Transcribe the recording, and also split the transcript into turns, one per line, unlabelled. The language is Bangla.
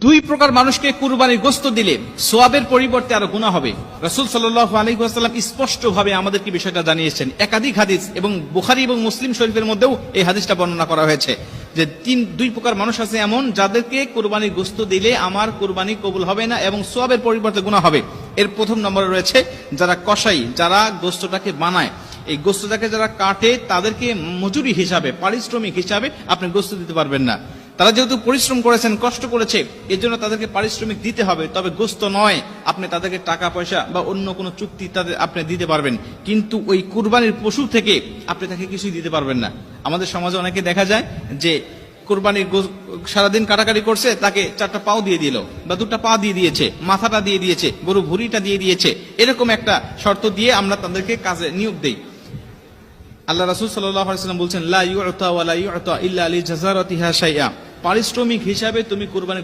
দুই প্রকার মানুষকে কুরবানির গোশত দিলে সোয়াবের পরিবর্তে আরো গুনাহ হবে। রাসূল সাল্লাল্লাহু আলাইহি ওয়াসাল্লাম স্পষ্টভাবে আমাদেরকে বিষয়টা জানিয়েছেন। একাধিক হাদিস এবং বুখারী এবং মুসলিম শরীফের মধ্যেও এই হাদিসটা বর্ণনা করা হয়েছে যে দুই প্রকার মানুষ আছে এমন, যাদেরকে কুরবানির গোশত দিলে আমার কুরবানি কবুল হবে না এবং সোয়াবের পরিবর্তে গুনাহ হবে। এর প্রথম নম্বরে রয়েছে যারা কসাই, যারা গোশতটাকে বানায়, এই গোশতটাকে যারা কাটে, তাদেরকে মজুরি হিসাবে, পারিশ্রমিক হিসাবে আপনি গোশত দিতে পারবেন না। তারা যেহেতু পরিশ্রম করেছেন, কষ্ট করেছে, এর জন্য তাদেরকে পারিশ্রমিক দিতে হবে, তবে গোশত নয়। আপনি তাদেরকে টাকা পয়সা বা অন্য কোনো চুক্তি তাদের আপনি দিতে পারবেন, কিন্তু ওই কুরবানির পশু থেকে আপনি তাকে কিছুই দিতে পারবেন না। আমাদের সমাজে অনেকে দেখা যায় যে কুরবানির সারাদিন কাটাকাটি করছে, তাকে 4টা পাও দিয়ে দিল বা 2টা পা দিয়ে দিয়েছে, মাথাটা দিয়ে দিয়েছে, গরু ভুঁড়িটা দিয়ে দিয়েছে, এরকম একটা শর্ত দিয়ে আমরা তাদেরকে কাজে নিয়োগ দেই। আল্লাহ রাসূল সাল্লাল্লাহু আলাইহি ওয়াসাল্লাম বলছেন, লা ইউতা ওয়া লা ইউতা ইল্লা লিজাযারাতিহা শাইআ, পারিশ্রমিক হিসাবে তুমি কুরবানি